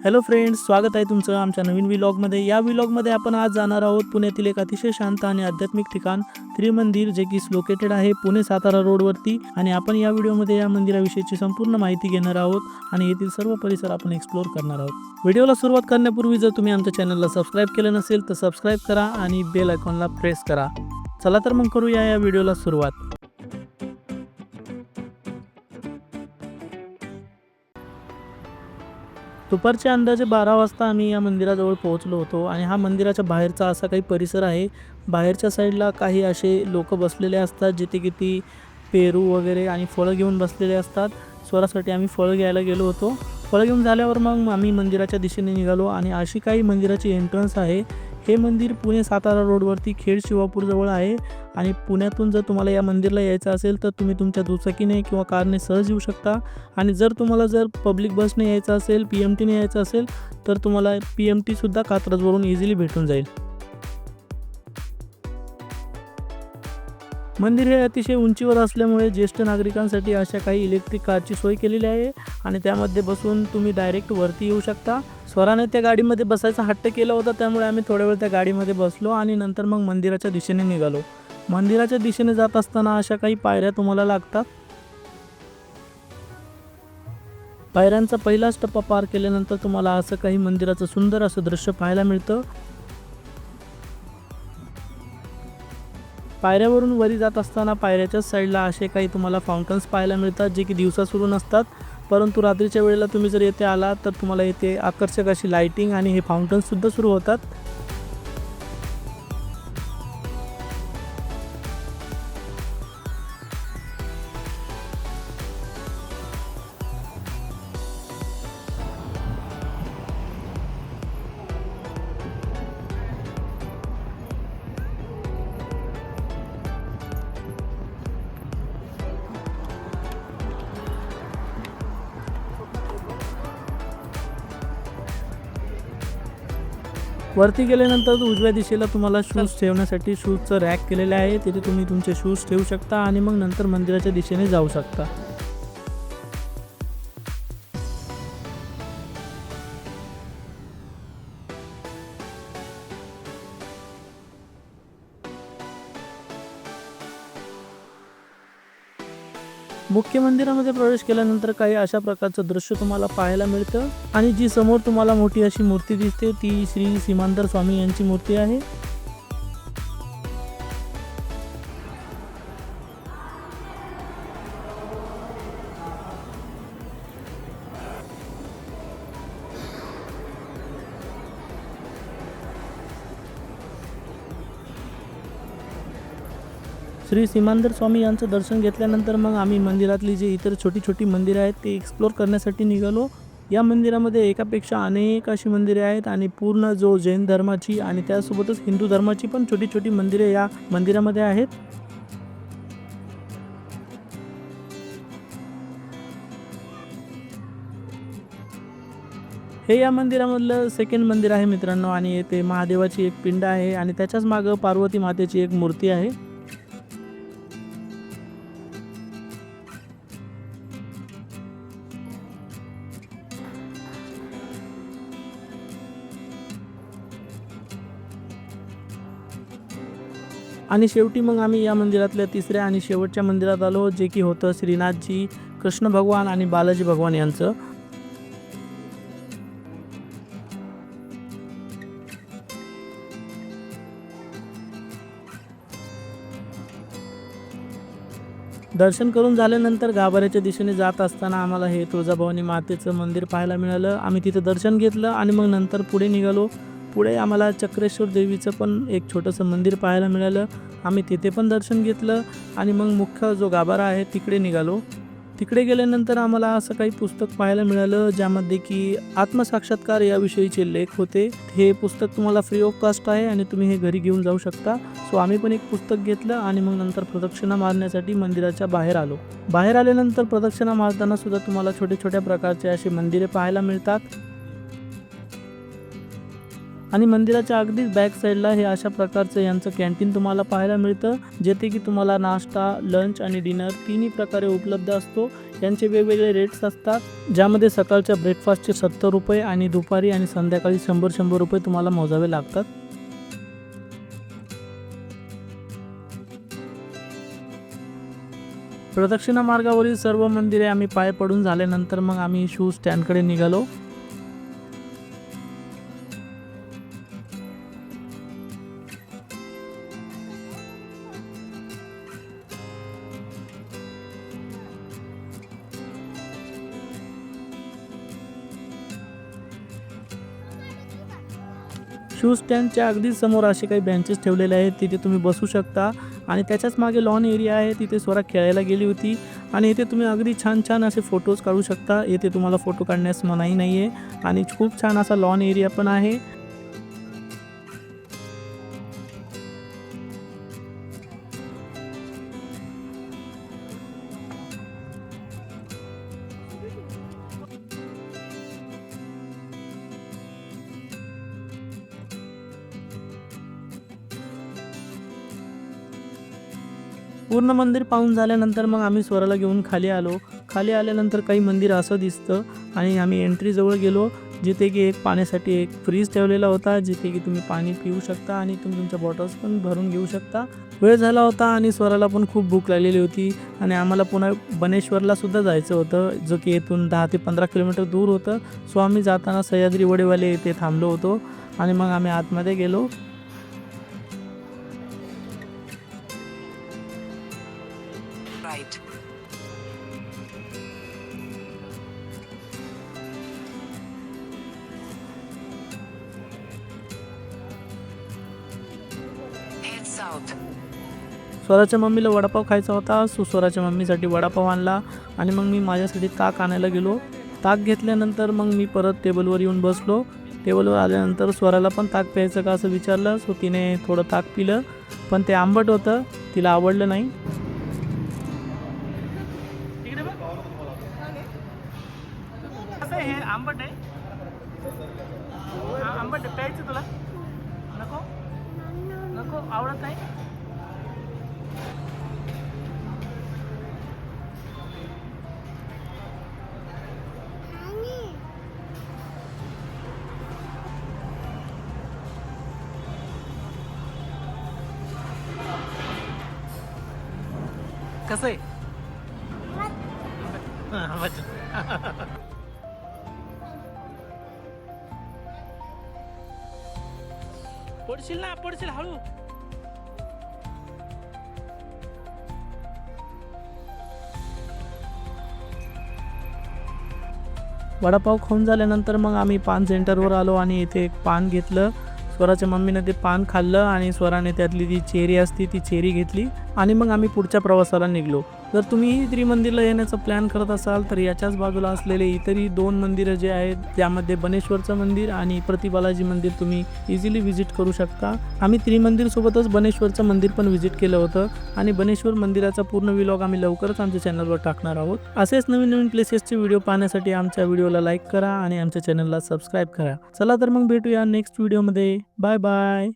Hello friends, स्वागत आहे तुमचं आमच्या नवीन व्लॉगमध्ये। या व्लॉगमध्ये आपण आज जाणार आहोत पुण्यातील एक अतिशय शांत आणि आध्यात्मिक ठिकाण त्रिमंदिर, जे की लोकेटेड आहे पुणे सातारा रोडवरती। आणि आपण या व्हिडिओमध्ये या मंदिराविषयीची संपूर्ण माहिती घेणार आहोत आणि येथील सर्व परिसर आपण एक्सप्लोर करणार आहोत। व्हिडिओला सुरुवात करण्यापूर्वी जर तुम्ही आमच्या चॅनलला सबस्क्राईब केलं नसेल तर सबस्क्राईब करा आणि बेल आयकॉनला प्रेस करा। चला तर मग करूया या व्हिडिओला सुरुवात। दुपारच्या अंदाजे 12 वाजता आम्ही या मंदिराजवळ पोहोचलो होतो आणि हा मंदिराच्या बाहेरचा असा काही परिसर आहे। बाहेरच्या साईडला काही असे लोक बसलेले असतात, जिथे की ती पेरू वगैरे आणि फळं घेऊन बसलेले असतात। स्वरासाठी आम्ही फळं घ्यायला गेलो होतो। फळं घेऊन झाल्यावर मग आम्ही मंदिराच्या दिशेने निघालो आणि अशी काही मंदिराची एंट्रन्स आहे। हे मंदिर पुणे सातारा रोडवरती खेड शिवापूर जवळ आहे आणि पुण्यातून जर तुम्हाला या मंदिरला यायचं असेल तर तुम्ही तुमच्या दुचाकीने किंवा कारने सहज येऊ शकता। आणि जर तुम्हाला पब्लिक बसने यायचं असेल, PMTने यायचं असेल तर तुम्हाला PMT सुद्धा कात्रजवरून इझिली भेटून जाईल। मंदिर हे अतिशय उंचीवर असल्यामुळे ज्येष्ठ नागरिकांसाठी अशा काही इलेक्ट्रिक कारची सोय केलेली आहे आणि त्यामध्ये बसून तुम्ही डायरेक्ट वरती येऊ शकता। स्वराने त्या गाडीमध्ये बसायचा हट्ट केला होता, त्यामुळे आम्ही थोड्या वेळ त्या गाडीमध्ये बसलो आणि नंतर मग मंदिराच्या दिशेने निघालो। मंदिराच्या दिशेने जात असताना अशा काही पायऱ्या तुम्हाला लागतात। पायऱ्यांचा पहिलाच टप्पा पार केल्यानंतर तुम्हाला असं काही मंदिराचं सुंदर असं दृश्य पाहायला मिळतं। पायऱ्यावरून वरी जात असताना पायऱ्याच्याच साईडला असे काही तुम्हाला फाउंटन्स पाहायला मिळतात, जे की दिवसा सुरू नसतात, परंतु रात्रीच्या वेळेला तुम्ही जर येथे आलात तर तुम्हाला येथे आकर्षक अशी लाइटिंग आणि हे फाउंटन्स सुद्धा सुरू होतात। वरती गेल्यानंतर उजव्या दिशेला तुम्हाला शूज ठेवण्यासाठी शूजचं रॅक केलेलं आहे, तिथे तुम्ही तुमचे शूज ठेवू शकता आणि मग नंतर मंदिराच्या दिशेने जाऊ शकता। मुख्य मंदिरामध्ये प्रवेश केल्यानंतर काही अशा प्रकारचं दृश्य तुम्हाला पाहायला मिळतं आणि जी समोर तुम्हाला मोठी अशी मूर्ती दिसते ती श्री सीमांदर स्वामी यांची मूर्ती आहे। श्री सीमांदर स्वामी यांचं दर्शन घेतल्यानंतर मग आम्ही मंदिरातली जी इतर छोटी छोटी मंदिरं आहेत ते एक्सप्लोर करण्यासाठी निघालो। या मंदिरामध्ये एकापेक्षा अनेक अशी मंदिरे आहेत आणि पूर्ण जो जैन धर्माची आणि त्यासोबतच हिंदू धर्माची पण छोटी छोटी मंदिरे या मंदिरामध्ये आहेत। हे या मंदिरामधलं सेकंड मंदिर आहे मित्रांनो आणि येथे महादेवाची एक पिंड आहे आणि त्याच्याच मागं पार्वती मातेची एक मूर्ती आहे। आणि शेवटी मग आम्ही या मंदिरातल्या तिसऱ्या आणि शेवटच्या मंदिरात आलो, जे की होतं श्रीनाथजी, कृष्ण भगवान आणि बालाजी भगवान यांचं। दर्शन करून झाल्यानंतर गाभाऱ्याच्या दिशेने जात असताना आम्हाला हे तुळजाभवानी मातेचं मंदिर पाहायला मिळालं। आम्ही तिथे दर्शन घेतलं आणि मग नंतर पुढे निघालो। पुढे आम्हाला चक्रेश्वर देवीचं पण एक छोटंसं मंदिर पाहायला मिळालं। आम्ही तिथे पण दर्शन घेतलं आणि मग मुख्य जो गाभारा आहे तिकडे निघालो। तिकडे गेल्यानंतर आम्हाला असं काही पुस्तक पाहायला मिळालं, ज्यामध्ये की आत्मसाक्षात्कार याविषयीचे लेख होते। हे पुस्तक तुम्हाला फ्री ऑफ कॉस्ट आहे आणि तुम्ही हे घरी घेऊन जाऊ शकता। सो आम्ही पण एक पुस्तक घेतलं आणि मग नंतर प्रदक्षिणा मारण्यासाठी मंदिराच्या बाहेर आलो। बाहेर आल्यानंतर प्रदक्षिणा मारताना सुद्धा तुम्हाला छोट्या छोट्या प्रकारचे असे मंदिरे पाहायला मिळतात। आणि मंदिराच्या अगदीच बॅक साईडला हे अशा प्रकारचं यांचं कॅन्टीन तुम्हाला पाहायला मिळतं, जेथे की तुम्हाला नाश्ता, लंच आणि डिनर तिन्ही प्रकारे उपलब्ध असतो। यांचे वेगवेगळे रेट्स असतात, ज्यामध्ये सकाळच्या ब्रेकफास्टचे 70 रुपये आणि दुपारी आणि संध्याकाळी 100 रुपये तुम्हाला मोजावे लागतात. प्रदक्षिणा मार्गावरील सर्व मंदिरे आम्ही पाय पडून झाल्यानंतर मग आम्ही शूज स्टँडकडे निघालो. शूज स्टँडच्या अगदी समोर असे काही बेंचेस ठेवलेले आहेत, तिथे तुम्ही बसू शकता आणि त्याच्याच मागे लॉन एरिया आहे, तिथे स्वरा खेळायला गेली होती आणि इथे तुम्ही अगदी छान छान असे फोटोज काढू शकता. येथे तुम्हाला फोटो काढण्यास मनाई नाही आहे आणि खूप छान असा लॉन एरिया पण आहे. पूर्ण मंदिर पाहून झाल्यानंतर मग आम्ही स्वराला घेऊन खाली आलो. खाली आल्यानंतर काही मंदिर असं दिसतं आणि आम्ही एंट्रीजवळ गेलो, जिथे की एक पाण्यासाठी एक फ्रीज ठेवलेला होता, जिथे की तुम्ही पाणी पिऊ शकता आणि तुम्ही तुमच्या बॉटल्स पण भरून घेऊ शकता. वेळ झाला होता आणि स्वराला पण खूप भूक लागलेली होती आणि आम्हाला पुन्हा बनेश्वरला सुद्धा जायचं होतं, जो की येथून 10 ते 15 किलोमीटर दूर होतं. सो आम्ही जाताना सह्याद्री वडेवाले येथे थांबलो होतो आणि मग आम्ही आतमध्ये गेलो. Right. Head south. स्वराच्या मम्मीला वडापाव खायचा होता, सो स्वराच्या मम्मीसाठी वडापाव आणला आणि मग मी माझ्यासाठी ताक आणायला गेलो. ताक घेतल्यानंतर मग मी परत टेबलवर येऊन बसलो. टेबलवर आल्यानंतर स्वराला पण ताक प्यायचं का असं विचारलं, सो तिने थोडं ताक पिलं, पण ते आंबट होतं, तिला आवडलं नाही. हे आंबट आहे, आंबट प्यायचं तुला नको नको आवडत नाही. कसं आहे? पडशील ना, पडशील, हळू. वडापाव खाऊन झाल्यानंतर मग आम्ही पान सेंटरवर आलो आणि इथे एक पान घेतलं. स्वराच्या मम्मीने ते पान खाल्लं आणि स्वराने त्यातली जी चेरी असते ती चेरी घेतली आणि मग आम्ही पुढच्या प्रवासाला निघलो. जर तुम्ही त्रिमंदिरला येण्याचा प्लॅन करत असाल तर याच्याच बाजूला असलेले इतरही 2 मंदिरं जे आहेत, त्यामध्ये बनेश्वरचं मंदिर आणि प्रतिबालाजी मंदिर तुम्ही इझिली व्हिजिट करू शकता. आम्ही त्रिमंदिरसोबतच बनेश्वरचं मंदिर पण व्हिजिट केलं होतं आणि बनेश्वर मंदिराचा पूर्ण व्लॉग आम्ही लवकरच आमच्या चॅनलवर टाकणार आहोत. असेच नवीन नवीन प्लेसेसचे व्हिडिओ पाहण्यासाठी आमच्या व्हिडिओला लाईक करा आणि आमच्या चॅनलला सबस्क्राईब करा. चला तर मग भेटूया नेक्स्ट व्हिडिओमध्ये. Bye bye.